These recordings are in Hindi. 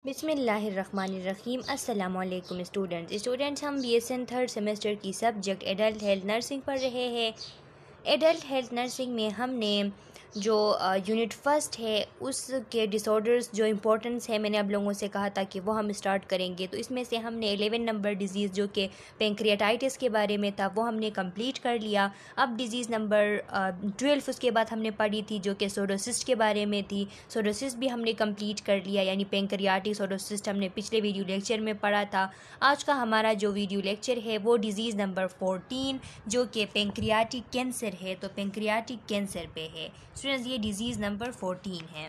बिस्मिल्लाहिर्रहमानिर्रहीम। अस्सलामुअलैकुम स्टूडेंट्स हम BSN थर्ड सेमेस्टर की सब्जेक्ट एडल्ट हेल्थ नर्सिंग पढ़ रहे हैं। एडल्ट हेल्थ नर्सिंग में हमने जो यूनिट फर्स्ट है उसके डिसऑर्डर्स जो इम्पोर्टेंस है, मैंने आप लोगों से कहा था कि वो हम स्टार्ट करेंगे। तो इसमें से हमने 11 नंबर डिज़ीज़ जो कि पेंक्रियाटाइटिस के बारे में था वो हमने कंप्लीट कर लिया। अब डिज़ीज़ नंबर 12 उसके बाद हमने पढ़ी थी जो कि सोरोसिस्ट के बारे में थी। सोरोसिस्ट भी हमने कंप्लीट कर लिया, यानी पेंक्रियाटिक सोरोसिस्ट हमने पिछले वीडियो लेक्चर में पढ़ा था। आज का हमारा जो वीडियो लेक्चर है वो डिज़ीज़ नंबर 14 जो कि पेंक्रियाटिक कैंसर है, तो पेंक्रियाटिक कैंसर पे है। स्टूडेंट्स, ये डिजीज़ नंबर 14 है,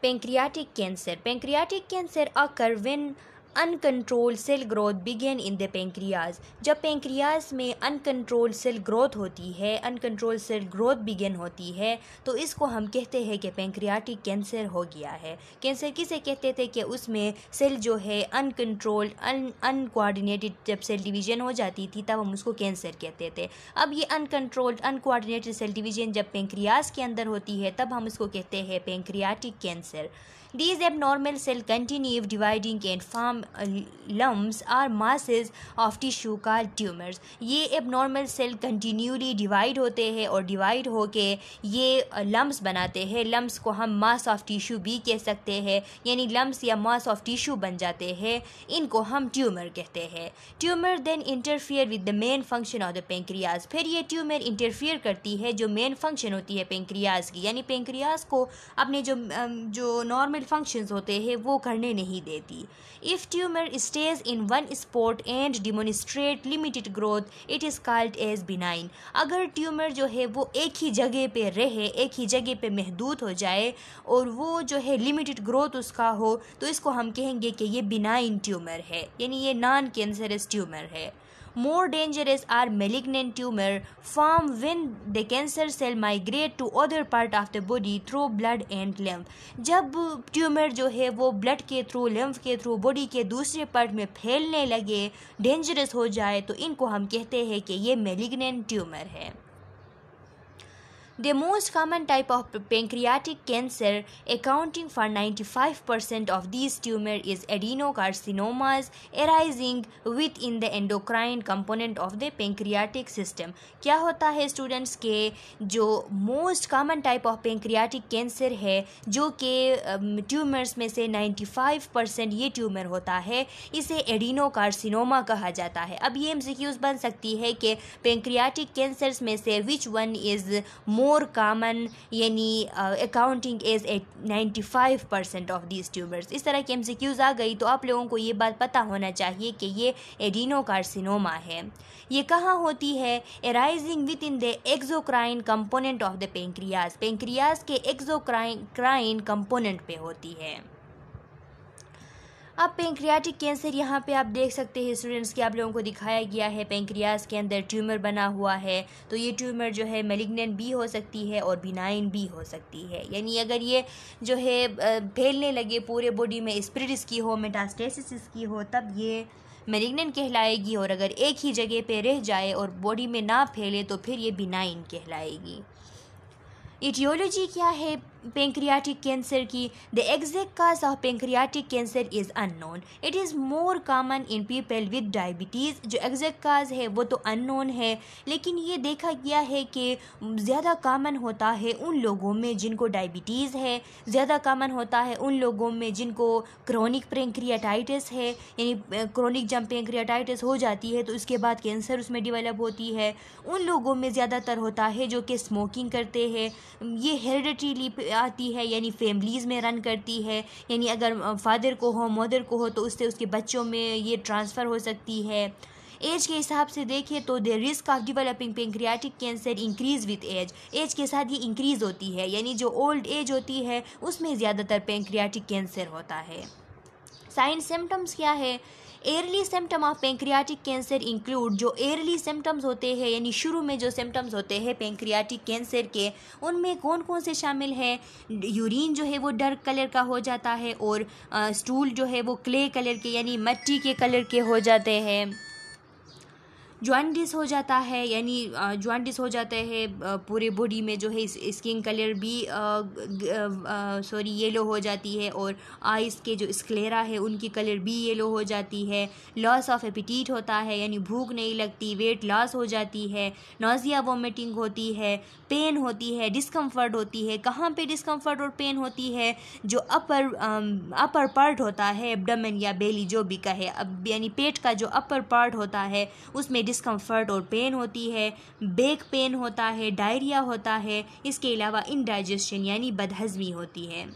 pancreatic cancer. Pancreatic cancer occur when uncontrolled cell growth begin in the pancreas. जब पेंक्रियाज में अनकंट्रोल्ड सेल ग्रोथ होती है, अनकंट्रोल्ड सेल ग्रोथ बिगेन होती है, तो इसको हम कहते हैं कि पेंक्रियाटिक कैंसर हो गया है। कैंसर किसे कहते थे कि उसमें सेल जो है अनकंट्रोल्ड अनकोऑर्डिनेटेड जब सेल डिवीजन हो जाती थी तब हम उसको कैंसर कहते थे। अब ये अनकंट्रोल्ड अनकोऑर्डिनेटेड सेल डिवीजन जब पेंक्रियाज के अंदर होती है तब हम उसको कहते हैं pancreatic cancer. These abnormal cell continue dividing and form lumps or masses of tissue called tumors। ये abnormal cell continually divide होते हैं और divide होके ये lumps बनाते हैं। lumps को हम mass of tissue भी कह सकते हैं, यानी lumps या mass of tissue बन जाते हैं। इनको हम tumor कहते हैं। Tumor then interfere with the main function of the pancreas। फिर ये tumor interfere करती है जो main function होती है pancreas की, यानी pancreas को अपने जो normal फंक्शंस होते हैं वो करने नहीं देती। If tumour stays in one spot and demonstrate limited growth it is called as benign. अगर ट्यूमर जो है वो एक ही जगह पे रहे, एक ही जगह पे महदूद हो जाए और वो जो है लिमिटेड ग्रोथ उसका हो, तो इसको हम कहेंगे कि ये बिनाइन ट्यूमर है, यानी ये नॉन कैंसरस ट्यूमर है। More dangerous are malignant tumor form when the cancer cell migrate to other part of the body through blood and lymph। जब ट्यूमर जो है वो ब्लड के थ्रू, लिम्फ के थ्रू बॉडी के दूसरे पार्ट में फैलने लगे, डेंजरस हो जाए, तो इनको हम कहते हैं कि ये मेलिग्नेंट ट्यूमर है। The most common type of pancreatic cancer, accounting for 95% of these tumors, is adenocarcinomas arising within the endocrine component of the pancreatic system। क्या होता है स्टूडेंट्स के जो most common type of pancreatic cancer है जो कि ट्यूमर्स में से 95% ये ट्यूमर होता है, इसे एडिनोकार्सिनोमा कहा जाता है। अब ये MCQs बन सकती है कि पेंक्रियाटिक कैंसर्स में से which one is more common, यानी accounting as 95% of these tumours. इस तरह की MCQs आ गई तो आप लोगों को ये बात पता होना चाहिए कि ये एडिनोकार्सिनोमा है। ये कहाँ होती है? Arising with in the exocrine component of the pancreas. Pancreas के एक्सोक्राइन कंपोनेंट पे होती है। अब पेंक्रियाटिक कैंसर यहाँ पे आप देख सकते हैं स्टूडेंट्स कि आप लोगों को दिखाया गया है पेंक्रियाज के अंदर ट्यूमर बना हुआ है। तो ये ट्यूमर जो है मेलिग्नेंट भी हो सकती है और बिनाइन भी हो सकती है, यानी अगर ये जो है फैलने लगे पूरे बॉडी में, स्प्रेड इसकी हो, मेटास्टेसिस इसकी हो, तब ये मेलिग्नेंट कहलाएगी। और अगर एक ही जगह पे रह जाए और बॉडी में ना फैले तो फिर ये बिनाइन कहलाएगी। इटियोलॉजी क्या है पेंक्रियाटिक कैंसर की? The exact cause of pancreatic cancer is unknown. It is more common in people with diabetes. जो एग्जैक्ट काज है वो तो अननोन है, लेकिन ये देखा गया है कि ज़्यादा कॉमन होता है उन लोगों में जिनको डायबिटीज़ है, ज़्यादा कॉमन होता है उन लोगों में जिनको क्रोनिक पेंक्रियाटाइटिस है, यानी क्रोनिक जब पेंक्रियाटाइटिस हो जाती है तो उसके बाद कैंसर उसमें डेवलप होती है। उन लोगों में ज़्यादातर होता है जो कि स्मोकिंग करते हैं। ये हेरिडिटरीली आती है, यानी फैमिलीज़ में रन करती है, यानी अगर फादर को हो, मदर को हो, तो उससे उसके बच्चों में ये ट्रांसफ़र हो सकती है। एज के हिसाब से देखें तो the risk of developing pancreatic cancer increase with age. Age के साथ ये इंक्रीज़ होती है, यानी जो ओल्ड एज होती है उसमें ज़्यादातर पेंक्रियाटिक कैंसर होता है। साइन सिम्टम्स क्या है? Early symptom of pancreatic cancer include, जो एयरली सिम्टम्स होते हैं यानी शुरू में जो सिम्टम्स होते हैं पेंक्रियाटिक कैंसर के, उनमें कौन कौन से शामिल हैं? यूरिन जो है वो डार्क कलर का हो जाता है और स्टूल जो है वो क्ले कलर के यानी मिट्टी के कलर के हो जाते हैं। जॉन्डिस हो जाता है, यानी जॉन्डिस हो जाता है पूरे बॉडी में जो है स्किन कलर भी येलो हो जाती है, और आइज़ के जो स्क्लेरा है उनकी कलर भी येलो हो जाती है। लॉस ऑफ एपिटीट होता है, यानी भूख नहीं लगती, वेट लॉस हो जाती है, नोज़िया वोमिटिंग होती है, पेन होती है, डिस्कम्फर्ट होती है। कहाँ पे डिस्कम्फर्ट और पेन होती है? जो अपर पार्ट होता है, एब्डोमेन या बेली जो भी कहे, अब यानी पेट का जो अपर पार्ट होता है उसमें डिस्कम्फर्ट और पेन होती है, बैक पेन होता है, डायरिया होता है। इसके अलावा इंडाइजेशन यानी बदहज़मी होती है।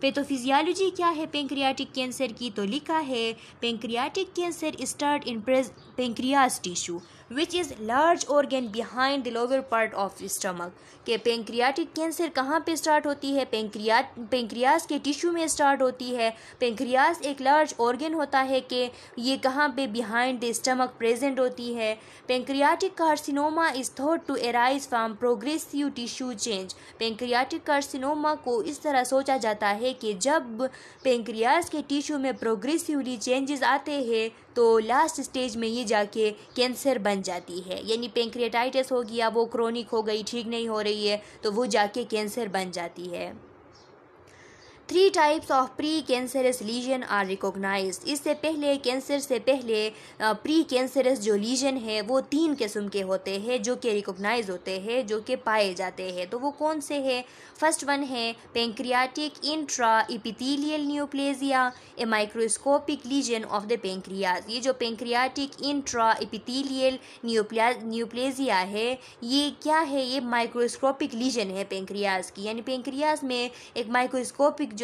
पैथोफिजियोलॉजी क्या है पेंक्रियाटिक कैंसर की? तो लिखा है pancreatic cancer start in pancreas tissue which is large organ behind the lower part of stomach. के पेंक्रियाटिक कैंसर कहाँ पे स्टार्ट होती है? पेंक्रियास के टिश्यू में स्टार्ट होती है। पेंक्रियास एक लार्ज ऑर्गन होता है कि ये कहाँ पे बिहाइंड द स्टमक प्रेजेंट होती है। Pancreatic carcinoma is thought to arise from progressive tissue change. Pancreatic carcinoma को इस तरह सोचा जाता है कि जब पेंक्रियास के टिश्यू में प्रोग्रेसिवली चेंजेस आते हैं तो लास्ट स्टेज में ये जाके कैंसर बन जाती है। यानी पेंक्रियाटाइटिस हो गया, वो क्रोनिक हो गई, ठीक नहीं हो रही है, तो वो जाके कैंसर बन जाती है। 3 types of precancerous lesion are recognized. इससे पहले कैंसर से पहले प्री कैंसरस जो लीजन है वो 3 किस्म के होते हैं जो कि रिकॉग्नाइज होते हैं, जो कि पाए जाते हैं। तो वो कौन से हैं? फर्स्ट वन है pancreatic intraepithelial neoplasia, a microscopic lesion of the pancreas. ये जो पेंक्रियाटिक इंट्रा एपिथेलियल न्यूप्लेजिया है, ये क्या है? ये माइक्रोस्कोपिक लीजन है पेंक्रियाज की, यानी पेंक्रियाज में एक माइक्रोस्कोपिक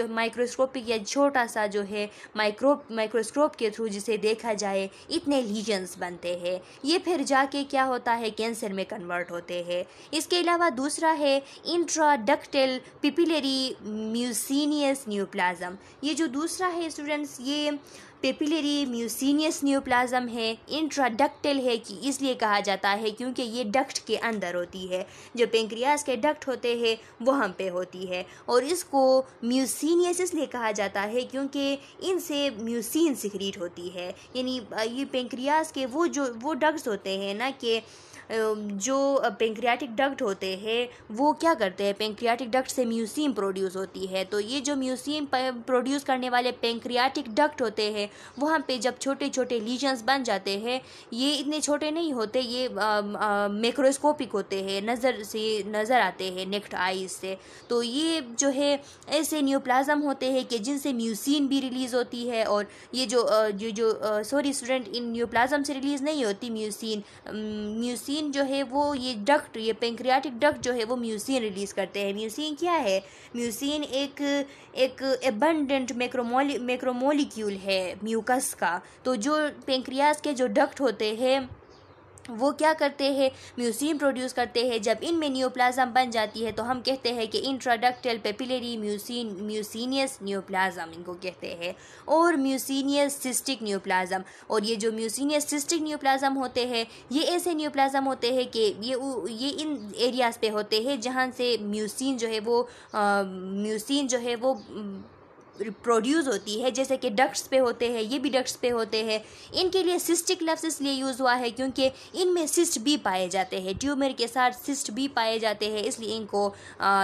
या छोटा सा जो है माइक्रोस्कोप के थ्रू जिसे देखा जाए इतने लीजन्स बनते हैं। ये फिर जाके क्या होता है? कैंसर में कन्वर्ट होते हैं। इसके अलावा दूसरा है इंट्राडक्टल पिपिलरी म्यूसिनियस न्यूप्लाज्म। ये जो दूसरा है स्टूडेंट्स, ये पेपिलरी म्यूसिनियस न्यूप्लाज्म है, इंट्राडक्टल है कि इसलिए कहा जाता है क्योंकि ये डक्ट के अंदर होती है। जो पेंक्रियास के डक्ट होते हैं वहाँ पे होती है, और इसको म्यूसिनियस इसलिए कहा जाता है क्योंकि इनसे म्यूसिन सिक्रीट होती है। यानी ये पेंक्रियास के वो डक्ट्स होते हैं ना, कि जो पेंक्रियाटिक डक्ट होते हैं वो क्या करते हैं? पेंक्रियाटिक डक्ट से म्यूसिन प्रोड्यूस होती है। तो ये जो म्यूसिन प्रोड्यूस करने वाले पेंक्रियाटिक डक्ट होते हैं वहाँ पे जब छोटे छोटे लीजन्स बन जाते हैं, ये इतने छोटे नहीं होते, ये मैक्रोस्कोपिक होते हैं, नज़र आते हैं नेक्ड आईज से। तो ये जो है ऐसे न्यूप्लाज्म होते हैं कि जिनसे म्यूसिन भी रिलीज़ होती है, और ये जो स्टूडेंट, इन न्यूप्लाज्म से रिलीज़ नहीं होती म्यूसिन जो है वो ये पेंक्रियाटिक डक्ट जो है वो म्यूसिन रिलीज़ करते हैं। म्यूसिन क्या है? म्यूसिन एक एबंडेंट मैक्रोमोलिक्यूल है म्यूकस का। तो जो पेंक्रियास के जो डक्ट होते हैं वो क्या करते हैं? म्यूसिन प्रोड्यूस करते हैं। जब इनमें न्यूप्लाज्म बन जाती है तो हम कहते हैं कि इंट्राडक्टल पेपिलरी म्यूसिनियस न्यूप्लाज्म इनको कहते हैं, और म्यूसिनियस सिस्टिक न्यूप्लाज्म। और ये जो म्यूसिनियस सिस्टिक न्यूप्लाज्म होते हैं ये ऐसे न्यूप्लाज्म होते हैं कि ये इन एरियाज़ पे होते हैं जहाँ से म्यूसिन जो है वो प्रोड्यूस होती है, जैसे कि डक्ट्स पे होते हैं, ये भी डक्ट्स पे होते हैं। इनके लिए सिस्टिक लफ्ज़ इसलिए यूज़ हुआ है क्योंकि इनमें सिस्ट भी पाए जाते हैं, ट्यूमर के साथ सिस्ट भी पाए जाते हैं, इसलिए इनको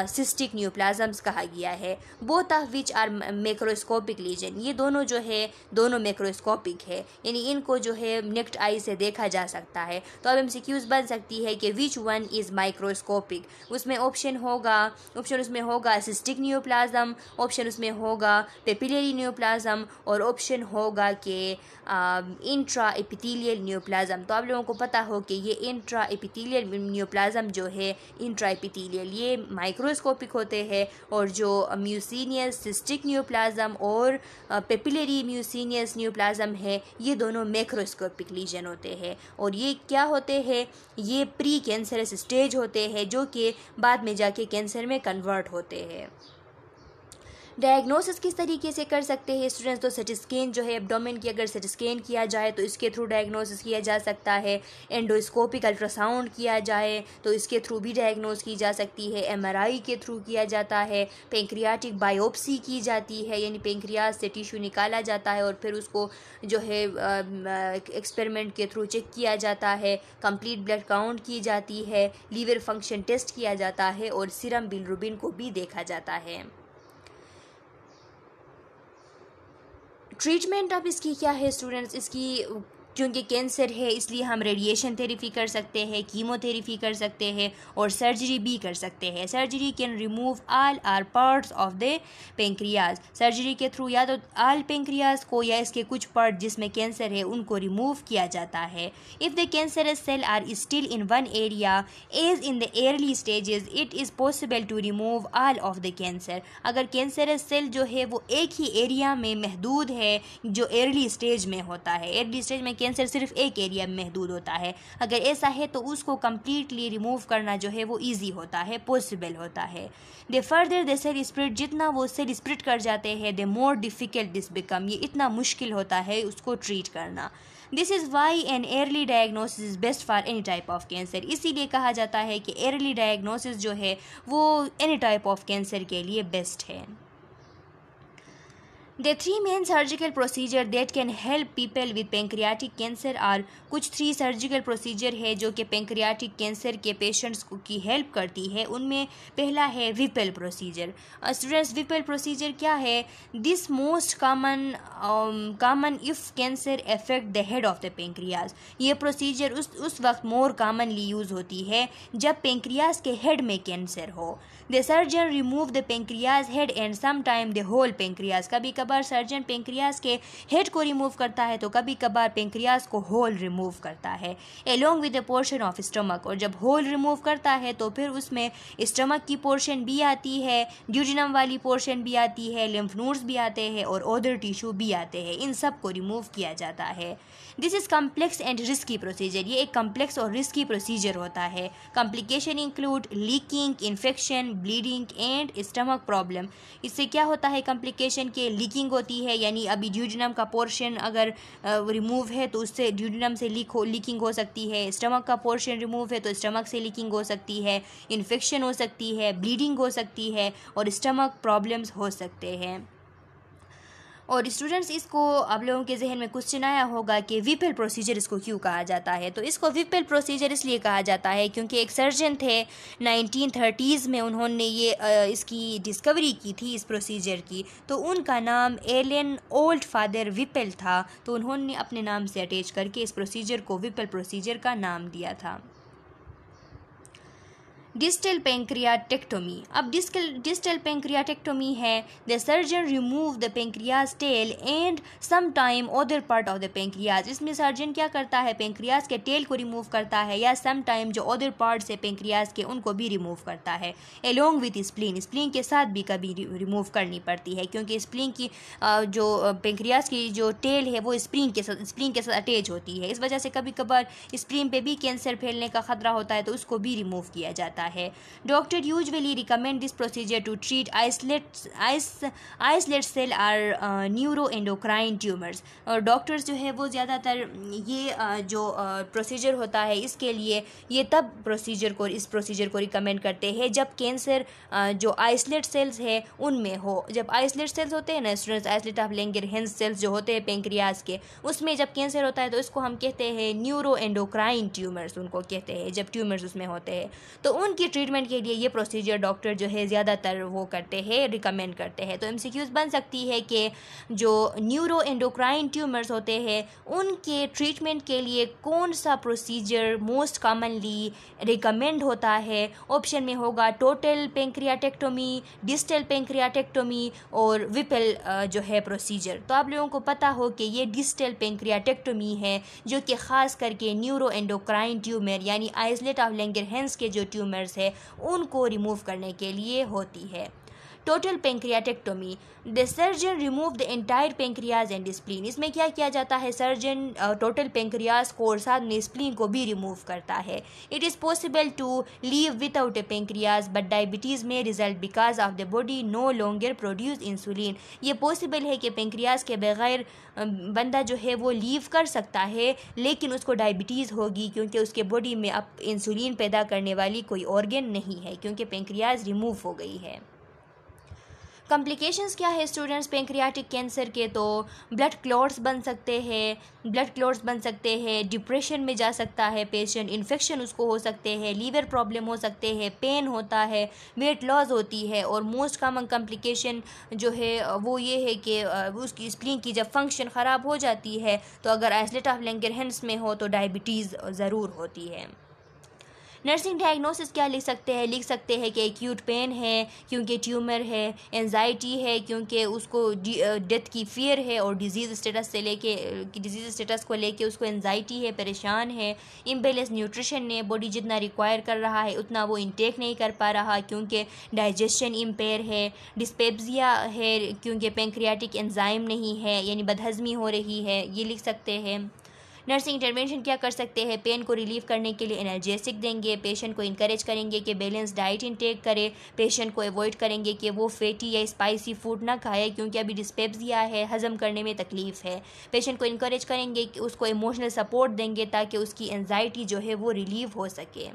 सिस्टिक न्यूप्लाज्म्स कहा गया है। Both of which are macroscopic lesion. ये दोनों जो है दोनों मैक्रोस्कोपिक है, यानी इनको जो है नेक्ड आई से देखा जा सकता है। तो अब एमसीक्यूज बन सकती है कि विच वन इज़ माइक्रोस्कोपिक। उसमें ऑप्शन उसमें होगा सिस्टिक न्यूप्लाज्म, ऑप्शन उसमें होगा पेपिलरी न्यूप्लाज्म, और ऑप्शन होगा कि इंट्रा एपिथेलियल न्यूप्लाज्म। तो आप लोगों को पता हो कि ये इंट्रा एपिथेलियल न्यूप्लाज्म जो है इंट्रा एपिथेलियल ये माइक्रोस्कोपिक होते हैं, और जो म्यूसिनियस सिस्टिक न्यूप्लाज्म और पेपिलरी म्यूसिनियस न्यूप्लाज्म है ये दोनों मैक्रोस्कोपिक लीजन होते हैं। और ये क्या होते हैं? ये प्री कैंसरस स्टेज होते हैं जो कि बाद में जाके कैंसर में कन्वर्ट होते हैं। डायग्नोसिस किस तरीके से कर सकते हैं स्टूडेंट्स? तो सिटी स्कैन जो है एब्डोमेन की अगर सिटी स्कैन किया जाए तो इसके थ्रू डायग्नोसिस किया जा सकता है। एंडोस्कोपिक अल्ट्रासाउंड किया जाए तो इसके थ्रू भी डायग्नोस की जा सकती है। एमआरआई के थ्रू किया जाता है। पेंक्रियाटिक बायोप्सी की जाती है, यानी पेंक्रियाज से टिश्यू निकाला जाता है और फिर उसको जो है एक्सपेरिमेंट के थ्रू चेक किया जाता है। कंप्लीट ब्लड काउंट की जाती है। लीवर फंक्शन टेस्ट किया जाता है और सीरम बिलिरुबिन को भी देखा जाता है। ट्रीटमेंट अब इसकी क्या है स्टूडेंट्स? इसकी क्योंकि कैंसर है इसलिए हम रेडिएशन थेरेपी कर सकते हैं, कीमोथेरेपी कर सकते हैं और सर्जरी भी कर सकते हैं। Surgery can remove all or parts of the pancreas. Surgery के थ्रू या तो ऑल पेंक्रियाज को या इसके कुछ पार्ट जिसमें कैंसर है उनको रिमूव किया जाता है। If the cancerous cell are still in one area as in the early stages it is possible to remove all of the cancer. अगर कैंसरस सेल जो है वो एक ही एरिया में महदूद है जो एर्ली स्टेज में होता है, एर्ली स्टेज में कैंसर सिर्फ एक एरिया में महदूद होता है, अगर ऐसा है तो उसको कम्प्लीटली रिमूव करना जो है वो ईजी होता है, पॉसिबल होता है। The further the cell split, जितना वो सेल स्प्लिट कर जाते हैं the more difficult this become, ये इतना मुश्किल होता है उसको ट्रीट करना। This is why an early diagnosis is best for any type of cancer. इसीलिए कहा जाता है कि एर्ली डायग्नोसिस जो है वो एनी टाइप ऑफ कैंसर के लिए बेस्ट है। The three main surgical procedure that can help people with pancreatic cancer are, कुछ 3 सर्जिकल प्रोसीजर है जो कि पेंक्रियाटिक कैंसर के पेशेंट्स को की हेल्प करती है। उनमें पहला है Vipul procedure. Students, Vipul procedure क्या है? This most common if cancer affect the head of the pancreas. ये प्रोसीजर उस वक्त मोर कॉमनली यूज़ होती है जब पेंक्रियाज के हेड में कैंसर हो। The surgeon remove the pancreas head and sometime the whole pancreas. कभी कभार सर्जन पेंक्रियाज के हेड को रिमूव करता है तो कभी कभार पेंक्रियाज को होल रिमूव करता है, along with the portion of stomach. और जब होल रिमूव करता है तो फिर उसमें स्टमक की पोर्शन भी आती है, ड्यूडिनम वाली पोर्शन भी आती है, लिम्फ नोड्स भी आते हैं और अदर टिश्यू भी आते हैं। इन सब को रिमूव किया जाता है। This is complex and risky procedure. ये एक कम्प्लेक्स और रिस्की प्रोसीजर होता है। Complication include leaking, infection, bleeding and stomach problem. इससे क्या होता है? कॉम्प्लिकेशन के लीकिंग होती है, यानी अभी ड्यूडिनम का पोर्शन अगर रिमूव है तो उससे ड्यूडिनम से लीकिंग हो सकती है। स्टमक का पोर्शन रिमूव है तो स्टमक से लीकिंग हो सकती है, इन्फेक्शन हो सकती है, ब्लीडिंग हो सकती है और स्टमक प्रॉब्लम्स हो सकते हैं। और स्टूडेंट्स, इसको आप लोगों के जहन में क्वेश्चन आया होगा कि विपल प्रोसीजर इसको क्यों कहा जाता है? तो इसको विपल प्रोसीजर इसलिए कहा जाता है क्योंकि एक सर्जन थे 1930s में, उन्होंने ये इसकी डिस्कवरी की थी इस प्रोसीजर की। तो उनका नाम एलन ओल्ड फादर विपल था, तो उन्होंने अपने नाम से अटैच करके इस प्रोसीजर को विपल प्रोसीजर का नाम दिया था। Distal pancreatectomy. अब डिस्टल पेंक्रियाटेक्टोमी है the surgeon remove the pancreas tail and some time other part of the pancreas. इसमें सर्जन क्या करता है? पेंक्रियाज के टेल को रिमूव करता है या सम टाइम जो अदर पार्ट्स है पेंक्रियाज के उनको भी रिमूव करता है, एलोंग विथ स्प्लीन। स्प्लीन के साथ भी कभी रिमूव करनी पड़ती है क्योंकि स्प्लीन की जो पेंक्रियाज की जो टेल है वो स्प्लीन के साथ अटैच होती है। इस वजह से कभी कभार स्प्लीन पे भी कैंसर फैलने का खतरा होता है तो उसको भी रिमूव किया जाता है। Doctor usually recommend this procedure to treat islet cell or neuroendocrine tumours. और डॉक्टर्स जो है वो ज़्यादातर ये जो प्रोसीजर होता है इसके लिए ये तब इस प्रोसीजर को रिकमेंड करते हैं जब कैंसर जो आइसलेट सेल्स है उनमें हो। जब आइसलेट सेल्स होते हैं ना students, islet of Langerhans cells जो होते हैं पेंक्रियाज के, उसमें जब कैंसर होता है तो इसको हम कहते हैं न्यूरो एंडोक्राइन ट्यूमर्स, उनको कहते हैं जब ट्यूमर्स उसमें होते हैं। तो उनकी ट्रीटमेंट के लिए ये प्रोसीजर डॉक्टर जो है ज़्यादातर वो करते हैं, रिकमेंड करते हैं। तो एमसीक्यूज़ बन सकती है कि जो न्यूरो एंडोक्राइन ट्यूमर्स होते हैं उनके ट्रीटमेंट के लिए कौन सा प्रोसीजर मोस्ट कॉमनली रिकमेंड होता है? ऑप्शन में होगा टोटल पेंक्रियाटेक्टोमी, डिस्टल पेंक्रियाटेक्टोमी और विपल जो है प्रोसीजर। तो आप लोगों को पता हो कि ये डिस्टल पेंक्रियाटेक्टोमी है जो कि ख़ास करके न्यूरो एंडोक्राइन ट्यूमर यानी आइसलेट ऑफ लैंगरहैंस के जो ट्यूमर्स है उनको रिमूव करने के लिए होती है। Total pancreatectomy, the surgeon remove the entire pancreas and spleen. इसमें क्या किया जाता है, सर्जन टोटल पेंक्रियाज को और साथ में स्प्लीन को भी रिमूव करता है। It is possible to live without a pancreas but diabetes may result because of the body no longer produce insulin. ये पॉसिबल है कि पेंक्रियाज के बगैर बंदा जो है वो लीव कर सकता है, लेकिन उसको डायबिटीज़ होगी क्योंकि उसके बॉडी में अब इंसुलिन पैदा करने वाली कोई ऑर्गन नहीं है, क्योंकि पेंक्रियाज रिमूव हो गई है। कॉम्प्लिकेशंस क्या है स्टूडेंट्स पेंक्रियाटिक कैंसर के? तो ब्लड क्लॉट्स बन सकते हैं, डिप्रेशन में जा सकता है पेशेंट, इन्फेक्शन उसको हो सकते हैं, लीवर प्रॉब्लम हो सकते हैं, पेन होता है, वेट लॉस होती है, और मोस्ट कॉमन कॉम्प्लिकेशन जो है वो ये है कि उसकी स्प्लीन की जब फंक्शन ख़राब हो जाती है तो अगर आइसलेट ऑफ लैंगरहैंस में हो तो डायबिटीज़ ज़रूर होती है। नर्सिंग डायग्नोसिस क्या लिख सकते हैं कि एक्यूट पेन है क्योंकि ट्यूमर है, एंजाइटी है क्योंकि उसको डेथ की फियर है और डिजीज़ स्टेटस को लेके उसको एंजाइटी है, परेशान है। इम्बेलेंस न्यूट्रिशन ने बॉडी जितना रिक्वायर कर रहा है उतना वो इंटेक नहीं कर पा रहा क्योंकि डाइजेशन इम्पेयर है। डिस्पेप्सिया है क्योंकि पेंक्रियाटिक एंजाइम नहीं है, यानी बदहज़मी हो रही है, ये लिख सकते हैं। नर्सिंग इंटरवेंशन क्या कर सकते हैं, पेन को रिलीव करने के लिए एनर्जेसिक देंगे, पेशेंट को इनकरेज करेंगे कि बैलेंस डाइट इंटेक करे, पेशेंट को अवॉइड करेंगे कि वो फैटी या स्पाइसी फूड ना खाए क्योंकि अभी डिस्पेप्सिया है, हज़म करने में तकलीफ़ है। पेशेंट को इनकरेज करेंगे कि उसको इमोशनल सपोर्ट देंगे ताकि उसकी एंजाइटी जो है वो रिलीव हो सके।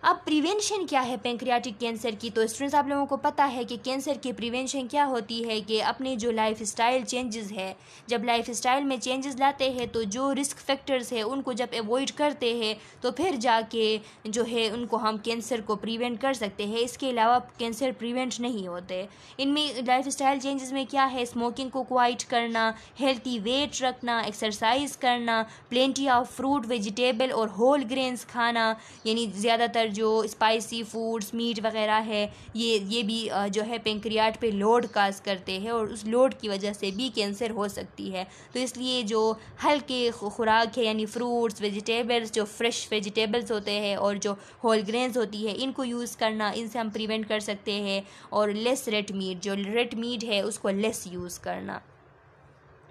अब प्रिवेंशन क्या है पेंक्रियाटिक कैंसर की? तो स्टूडेंट्स आप लोगों को पता है कि कैंसर की प्रिवेंशन क्या होती है कि अपने जो लाइफ स्टाइल चेंजेस है, जब लाइफ स्टाइल में चेंजेस लाते हैं तो जो रिस्क फैक्टर्स है उनको जब अवॉइड करते हैं तो फिर जाके जो है उनको हम कैंसर को प्रिवेंट कर सकते हैं। इसके अलावा कैंसर प्रिवेंट नहीं होते। इनमें लाइफ स्टाइल चेंजेस में क्या है, स्मोकिंग को क्वाइट करना, हेल्थी वेट रखना, एक्सरसाइज करना, प्लेंटी ऑफ फ्रूट वेजिटेबल और होल ग्रेन्स खाना, यानी ज़्यादातर जो स्पाइसी फूड्स मीट वगैरह है ये भी जो है पेंक्रियाट पे लोड काज करते हैं और उस लोड की वजह से भी कैंसर हो सकती है। तो इसलिए जो हल्के खुराक है यानी फ्रूट्स वेजिटेबल्स, जो फ्रेश वेजिटेबल्स होते हैं और जो होल ग्रेन्स होती है इनको यूज़ करना, इनसे हम प्रिवेंट कर सकते हैं। और लेस रेड मीट, जो रेड मीट है उसको लेस यूज़ करना।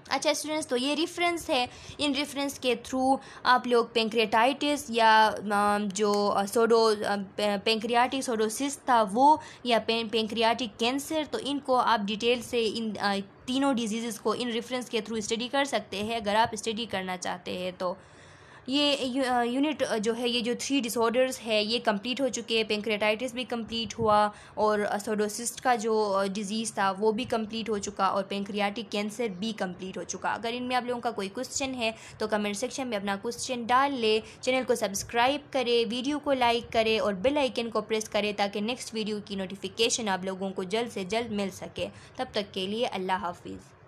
अच्छा स्टूडेंट्स, तो ये रेफरेंस है, इन रेफरेंस के थ्रू आप लोग पेंक्रियाटाइटिस या जो पेंक्रियाटिक सोडोसिस था वो या पेंक्रियाटिक कैंसर, तो इनको आप डिटेल से इन तीनों डिजीज़ को इन रेफरेंस के थ्रू स्टडी कर सकते हैं अगर आप स्टडी करना चाहते हैं। तो ये यूनिट जो है, ये जो 3 डिसऑर्डर्स है ये कंप्लीट हो चुके हैं। पेंक्रियाटाइटिस भी कंप्लीट हुआ और सोडोसिस का जो डिज़ीज़ था वो भी कंप्लीट हो चुका और पेंक्रियाटिक कैंसर भी कंप्लीट हो चुका। अगर इनमें आप लोगों का कोई क्वेश्चन है तो कमेंट सेक्शन में अपना क्वेश्चन डाल ले। चैनल को सब्सक्राइब करें, वीडियो को लाइक करें और बेल आइकन को प्रेस करें ताकि नेक्स्ट वीडियो की नोटिफिकेशन आप लोगों को जल्द से जल्द मिल सके। तब तक के लिए अल्लाह हाफिज़।